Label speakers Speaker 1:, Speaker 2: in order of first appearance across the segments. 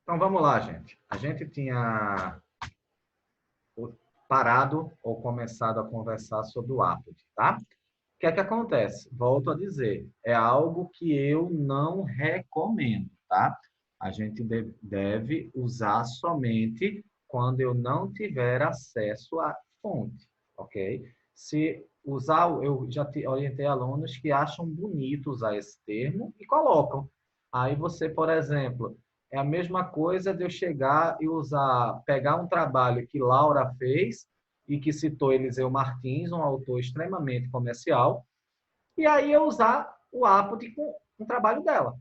Speaker 1: Então, vamos lá, gente. A gente tinha parado ou começado a conversar sobre o Apple, tá? O que é que acontece? Volto a dizer, é algo que eu não recomendo, tá? A gente deve usar somente quando eu não tiver acesso à fonte, ok? Se usar, eu já orientei alunos que acham bonito usar esse termo e colocam. Aí você, por exemplo, é a mesma coisa de eu chegar e usar, pegar um trabalho que Laura fez e que citou Eliseu Martins, um autor extremamente comercial, e aí eu usar o Apple com um trabalho dela,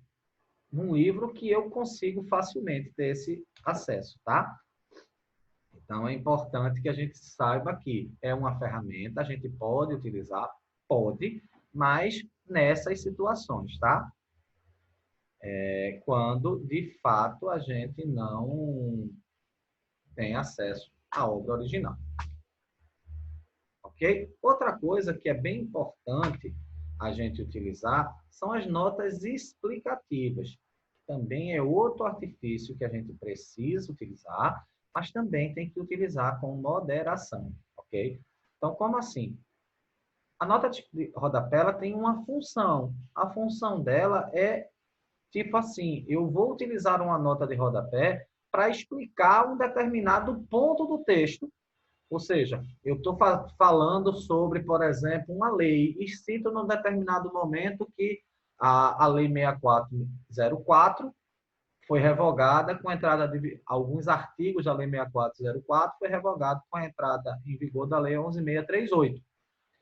Speaker 1: num livro que eu consigo facilmente ter esse acesso, tá? Então, é importante que a gente saiba que é uma ferramenta, a gente pode utilizar, pode, mas nessas situações, tá? Quando, de fato, a gente não tem acesso à obra original. Ok? Outra coisa que é bem importante a gente utilizar são as notas explicativas. Também é outro artifício que a gente precisa utilizar, mas também tem que utilizar com moderação, ok? Então, como assim? A nota de rodapé ela tem uma função. A função dela é tipo assim, eu vou utilizar uma nota de rodapé para explicar um determinado ponto do texto. Ou seja, eu estou falando sobre, por exemplo, uma lei e cito num determinado momento que a Lei 6404 foi revogada com a entrada de alguns artigos da Lei 6404 foi revogado com a entrada em vigor da Lei 11638.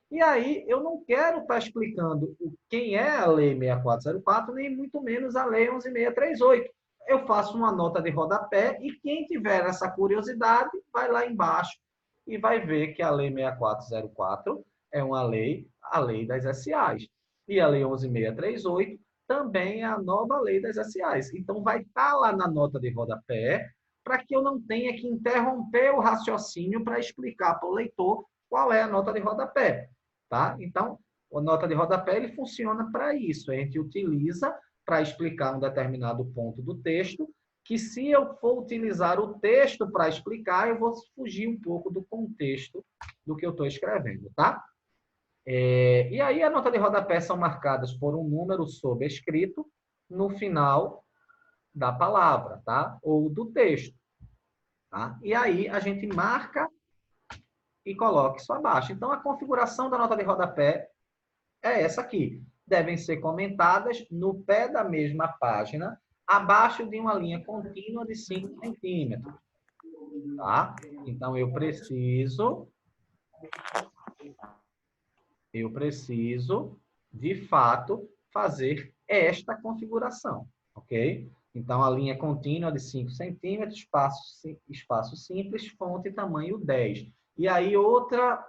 Speaker 1: E aí eu não quero estar explicando quem é a Lei 6404, nem muito menos a Lei 11638. Eu faço uma nota de rodapé e quem tiver essa curiosidade vai lá embaixo e vai ver que a Lei 6404 é uma lei, a lei das SAs. E a Lei 11638 também é a nova lei das SAs. Então vai estar lá na nota de rodapé para que eu não tenha que interromper o raciocínio para explicar para o leitor qual é a nota de rodapé. Tá? Então, a nota de rodapé ele funciona para isso. A gente utiliza para explicar um determinado ponto do texto, que se eu for utilizar o texto para explicar, eu vou fugir um pouco do contexto do que eu estou escrevendo, tá? E aí a nota de rodapé são marcadas por um número sobrescrito no final da palavra, tá? Ou do texto, tá? E aí a gente marca e coloca isso abaixo. Então, a configuração da nota de rodapé é essa aqui. Devem ser comentadas no pé da mesma página, abaixo de uma linha contínua de 5 centímetros. Tá? Então, eu preciso, de fato, fazer esta configuração. Ok? Então, a linha contínua de 5 centímetros, espaço simples, fonte tamanho 10. E aí, outra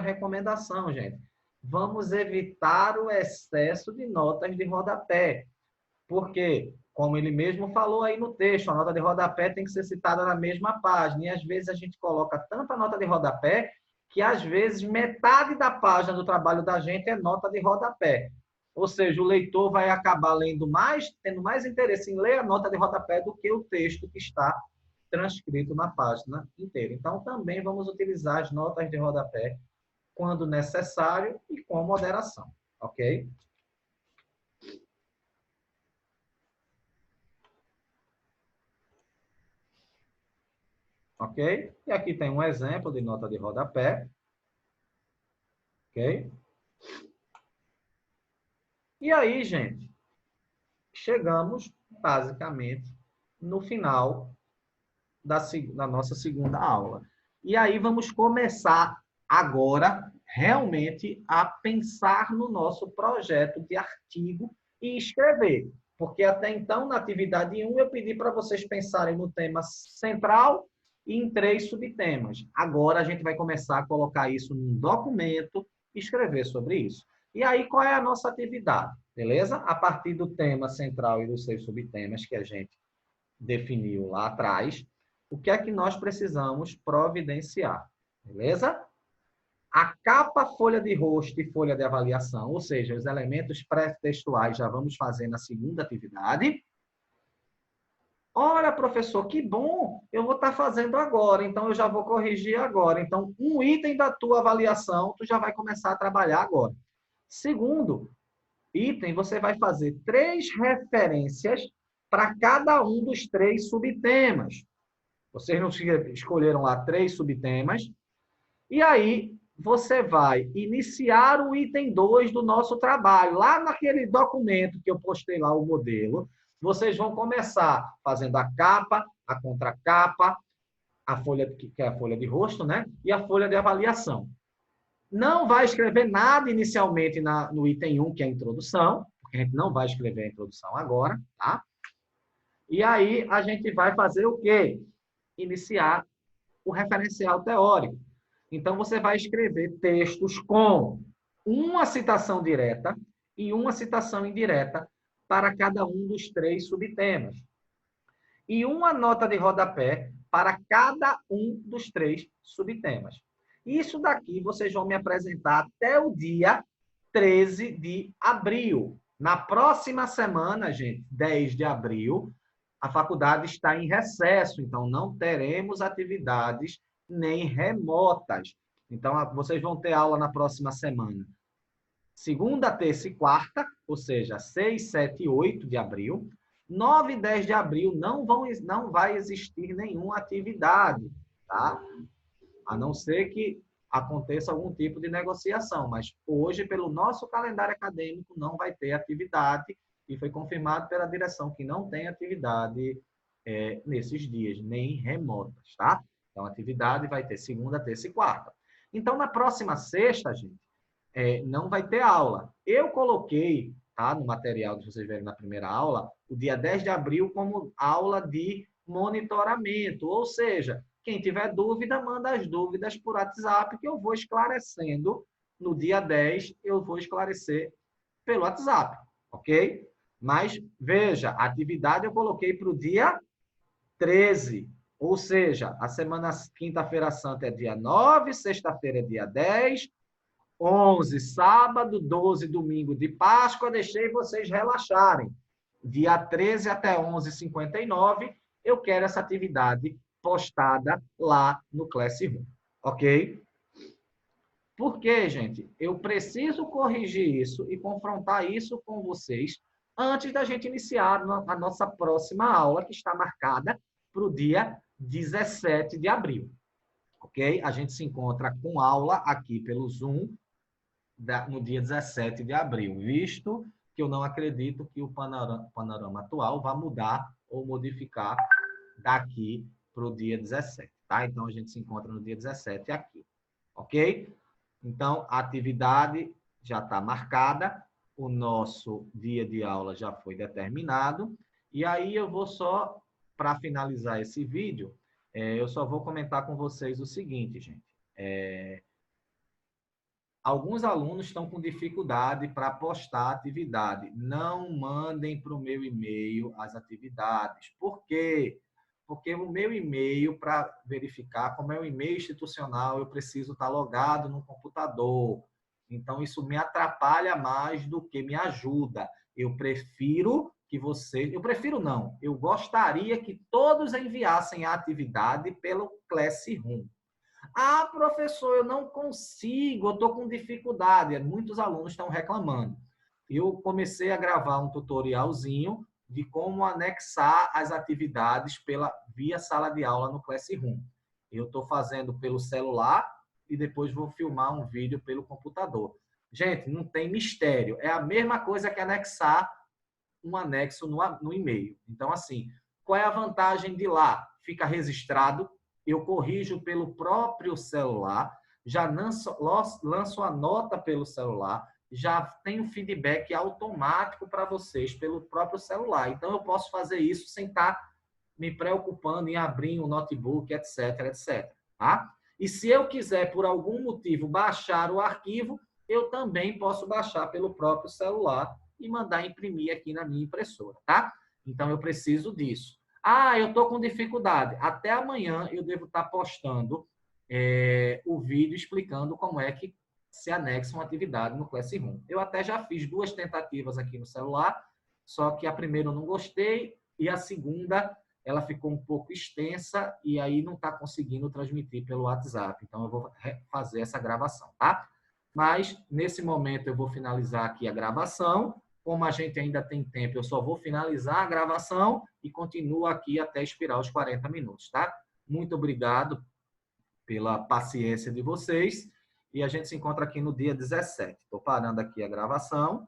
Speaker 1: recomendação, gente. Vamos evitar o excesso de notas de rodapé. Porque, como ele mesmo falou aí no texto, a nota de rodapé tem que ser citada na mesma página. E, às vezes, a gente coloca tanta nota de rodapé que, às vezes, metade da página do trabalho da gente é nota de rodapé. Ou seja, o leitor vai acabar lendo mais, tendo mais interesse em ler a nota de rodapé do que o texto que está transcrito na página inteira. Então, também vamos utilizar as notas de rodapé quando necessário e com moderação, ok? Ok? E aqui tem um exemplo de nota de rodapé, ok? E aí, gente, chegamos basicamente no final da nossa segunda aula. E aí vamos começar agora realmente a pensar no nosso projeto de artigo e escrever. Porque até então, na atividade 1, eu pedi para vocês pensarem no tema central e em 3 subtemas. Agora a gente vai começar a colocar isso num documento e escrever sobre isso. E aí, qual é a nossa atividade? Beleza? A partir do tema central e dos 6 subtemas que a gente definiu lá atrás, o que é que nós precisamos providenciar? Beleza? A capa, folha de rosto e folha de avaliação, ou seja, os elementos pré-textuais já vamos fazer na segunda atividade. Olha, professor, que bom, eu vou estar fazendo agora, então eu já vou corrigir agora. Então, um item da tua avaliação, tu já vai começar a trabalhar agora. Segundo item, você vai fazer 3 referências para cada um dos 3 subtemas. Vocês não escolheram lá 3 subtemas. E aí, você vai iniciar o item 2 do nosso trabalho. Lá naquele documento que eu postei lá, o modelo, vocês vão começar fazendo a capa, a contracapa, a folha, que é a folha de rosto, né? E a folha de avaliação. Não vai escrever nada inicialmente no item 1, que é a introdução, porque a gente não vai escrever a introdução agora, tá? E aí a gente vai fazer o quê? Iniciar o referencial teórico. Então, você vai escrever textos com uma citação direta e uma citação indireta para cada um dos 3 subtemas. E uma nota de rodapé para cada um dos 3 subtemas. Isso daqui vocês vão me apresentar até o dia 13 de abril. Na próxima semana, gente, 10 de abril, a faculdade está em recesso, então não teremos atividades nem remotas. Então, vocês vão ter aula na próxima semana. Segunda, terça e quarta, ou seja, 6, 7 e 8 de abril. 9 e 10 de abril não vai existir nenhuma atividade, tá? A não ser que aconteça algum tipo de negociação, mas hoje, pelo nosso calendário acadêmico, não vai ter atividade e foi confirmado pela direção que não tem atividade nesses dias, nem remotas, tá? Então, a atividade vai ter segunda, terça e quarta. Então, na próxima sexta, gente, não vai ter aula. Eu coloquei, tá, no material que vocês viram na primeira aula, o dia 10 de abril como aula de monitoramento, ou seja, quem tiver dúvida, manda as dúvidas por WhatsApp, que eu vou esclarecendo. No dia 10, eu vou esclarecer pelo WhatsApp, ok? Mas, veja, a atividade eu coloquei para o dia 13, ou seja, a semana quinta-feira santa é dia 9, sexta-feira é dia 10, 11, sábado, 12, domingo de Páscoa, deixei vocês relaxarem. Dia 13 até 11h59, eu quero essa atividade postada lá no Classroom, ok? Por quê, gente? Eu preciso corrigir isso e confrontar isso com vocês antes da gente iniciar a nossa próxima aula, que está marcada para o dia 17 de abril, ok? A gente se encontra com aula aqui pelo Zoom, no dia 17 de abril, visto que eu não acredito que o panorama atual vá mudar ou modificar daqui para o dia 17, tá? Então, a gente se encontra no dia 17 aqui, ok? Então, a atividade já está marcada, o nosso dia de aula já foi determinado, e aí eu vou só, para finalizar esse vídeo, eu só vou comentar com vocês o seguinte, gente. Alguns alunos estão com dificuldade para postar atividade. Não mandem para o meu e-mail as atividades. Por quê? Porque o meu e-mail, para verificar, como é um e-mail institucional, eu preciso estar logado no computador. Então, isso me atrapalha mais do que me ajuda. Eu prefiro que vocês... Eu prefiro não. Eu gostaria que todos enviassem a atividade pelo Classroom. Ah, professor, eu não consigo, eu estou com dificuldade. Muitos alunos estão reclamando. Eu comecei a gravar um tutorialzinho de como anexar as atividades via sala de aula no Classroom. Eu estou fazendo pelo celular e depois vou filmar um vídeo pelo computador. Gente, não tem mistério. É a mesma coisa que anexar um anexo no e-mail. Então, assim, qual é a vantagem de lá? Fica registrado, eu corrijo pelo próprio celular, já lanço a nota pelo celular, já tenho feedback automático para vocês pelo próprio celular. Então, eu posso fazer isso sem estar me preocupando em abrir um notebook, etc, etc. Tá? E se eu quiser, por algum motivo, baixar o arquivo, eu também posso baixar pelo próprio celular e mandar imprimir aqui na minha impressora, tá? Então, eu preciso disso. Ah, eu estou com dificuldade. Até amanhã eu devo estar postando o vídeo explicando como é que se anexa uma atividade no Classroom. Eu até já fiz 2 tentativas aqui no celular, só que a primeira eu não gostei e a segunda ela ficou um pouco extensa e aí não está conseguindo transmitir pelo WhatsApp. Então, eu vou fazer essa gravação, tá? Mas, nesse momento, eu vou finalizar aqui a gravação. Como a gente ainda tem tempo, eu só vou finalizar a gravação e continuo aqui até expirar os 40 minutos, tá? Muito obrigado pela paciência de vocês e a gente se encontra aqui no dia 17. Estou parando aqui a gravação